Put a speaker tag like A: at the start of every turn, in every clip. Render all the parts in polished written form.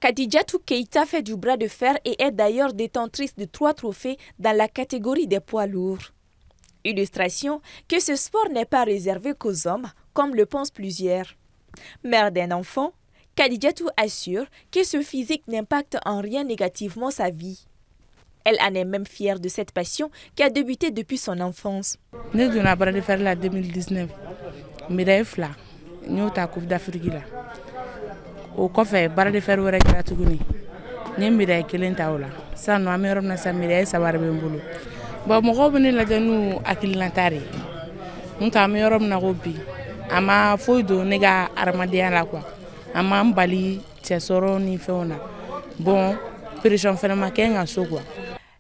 A: Khadijatou Keïta fait du bras de fer et est d'ailleurs détentrice de 3 trophées dans la catégorie des poids lourds. Illustration que ce sport n'est pas réservé qu'aux hommes, comme le pensent plusieurs. Mère d'un enfant, Khadijatou assure que ce physique n'impacte en rien négativement sa vie. Elle en est même fière de cette passion qui a débuté depuis son enfance.
B: Je suis bras de fer en 2019. Je suis la Coupe d'Afrique. Au café, bras de fer wɛrɛ kɛra tuguni. N ye médaille kelen ta o la. Sisan nɔ an bɛ yɔrɔ min na sisan médaille 3 de bɛ n bolo. Bon mɔgɔw bɛ ne lajɛ n'u hakilinata de ye. N ka an bɛ yɔrɔ min na ko bi, a ma foyi don ne ka hadamadenya la quoi. A ma n bali cɛ sɔrɔ ni fɛnw na. Bon, pression fɛnɛ ma kɛ n ka so quoi.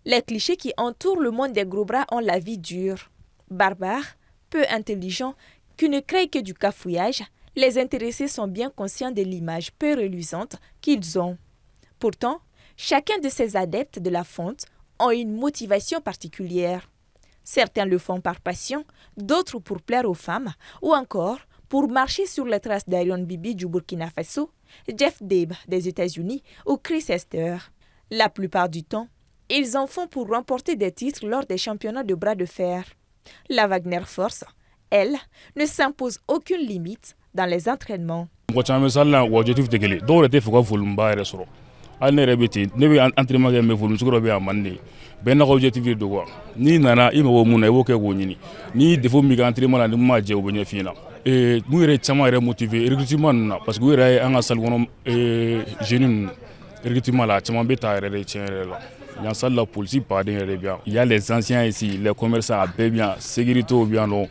A: Les clichés qui entourent le monde des gros bras ont la vie dure. Barbares, peu intelligents, qui ne créent que du cafouillage, les intéressés sont bien conscients de l'image peu reluisante qu'ils ont. Pourtant, chacun de ces adeptes de la fonte ont une motivation particulière. Certains le font par passion, d'autres pour plaire aux femmes, ou encore pour marcher sur les traces d'Arion Bibi du Burkina Faso, Jeff Debe des États-Unis ou Chris Esther. La plupart du temps, ils en font pour remporter des titres lors des championnats de bras de fer. La Wagner Force, elle, ne s'impose aucune limite dans les entraînements.
C: Hali ne yɛrɛ bɛ ten ne bɛ entraînement kɛ mais volume sugu dɔ bɛ a man di bɛɛ n'a ka objectif de don quoi n'i nana i mago mun na i b'o kɛ k'o ɲini ni défaut min kɛ entraînement la ni m'a jɛ o bɛ ɲɛ f'i ɲɛna mun yɛrɛ caman yɛrɛ motivé recrutement ninnu na parce que u yɛrɛ ye an ka salle kɔnɔ jeunes ninnu recrutement la a caman bɛ ta yɛrɛ de tiɲɛ yɛrɛ la yan salle la police baden yɛrɛ bɛ yan il y a les anciens ici les commerçants a bɛɛ bɛ yan sécurité bɛ yan nɔ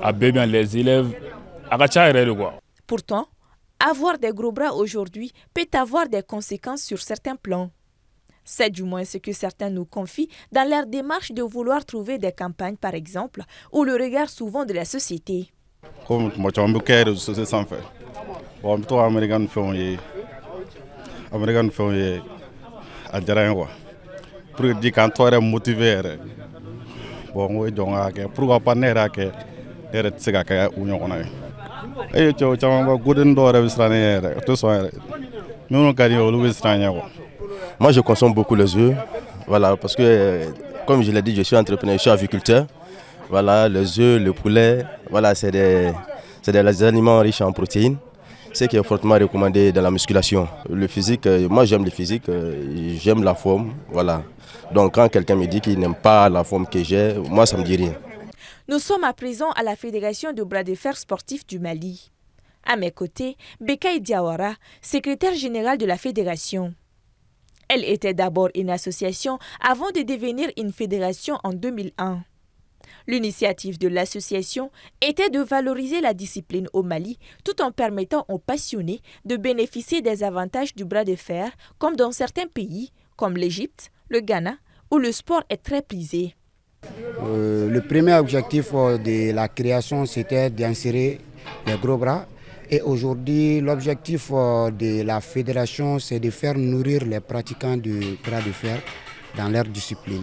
C: a bɛɛ bɛ yan les élèves a ka ca yɛrɛ de quoi.
A: Pourtant, avoir des gros bras aujourd'hui peut avoir des conséquences sur certains plans. C'est du moins ce que certains nous confient dans leur démarche de vouloir trouver des campagnes, par exemple, ou le regard souvent de la société.
D: Comme moi, je suis un peu de sans faire. Bon, je suis américain, à Djarain. Pour dire quand tu es motivé, bon, oui, donc, pourquoi pas ne pas que tu es union.
E: Moi, je consomme beaucoup les œufs, voilà, parce que, comme je l'ai dit, je suis entrepreneur, je suis aviculteur. Voilà, les œufs, le poulet, voilà, c'est des aliments riches en protéines, ce qui est fortement recommandé dans la musculation. Le physique, moi j'aime le physique, j'aime la forme, voilà. Donc quand quelqu'un me dit qu'il n'aime pas la forme que j'ai, moi ça me dit rien.
A: Nous sommes à présent à la Fédération de bras de fer sportifs du Mali. À mes côtés, Bekay Diawara, secrétaire général de la fédération. Elle était d'abord une association avant de devenir une fédération en 2001. L'initiative de l'association était de valoriser la discipline au Mali tout en permettant aux passionnés de bénéficier des avantages du bras de fer comme dans certains pays comme l'Égypte, le Ghana où le sport est très prisé.
F: Le premier objectif de la création, c'était d'insérer les gros bras. Et aujourd'hui, l'objectif de la fédération, c'est de faire nourrir les pratiquants du bras de fer dans leur discipline.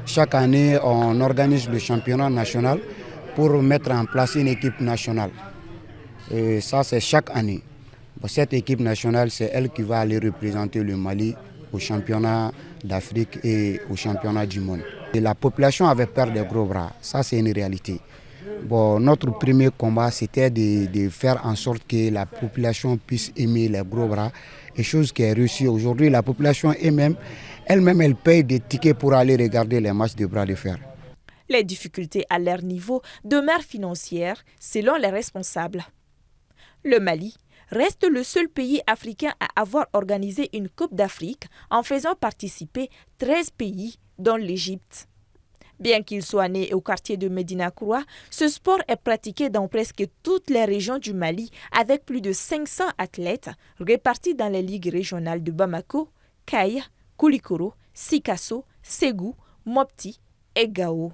F: Chaque année, on organise le championnat national pour mettre en place une équipe nationale. Et ça, c'est chaque année. Cette équipe nationale, c'est elle qui va aller représenter le Mali au championnat d'Afrique et au championnat du monde. Et la population avait peur des gros bras, ça c'est une réalité. Bon, notre premier combat, c'était de faire en sorte que la population puisse aimer les gros bras, et chose qui est réussie. Aujourd'hui, la population elle-même, elle paye des tickets pour aller regarder les matchs de bras de fer.
A: Les difficultés à leur niveau demeurent financières, selon les responsables. Le Mali reste le seul pays africain à avoir organisé une Coupe d'Afrique en faisant participer 13 pays, dont l'Égypte. Bien qu'il soit né au quartier de Médina Kouroua, ce sport est pratiqué dans presque toutes les régions du Mali avec plus de 500 athlètes répartis dans les ligues régionales de Bamako, Kaya, Koulikoro, Sikasso, Ségou, Mopti et Gao.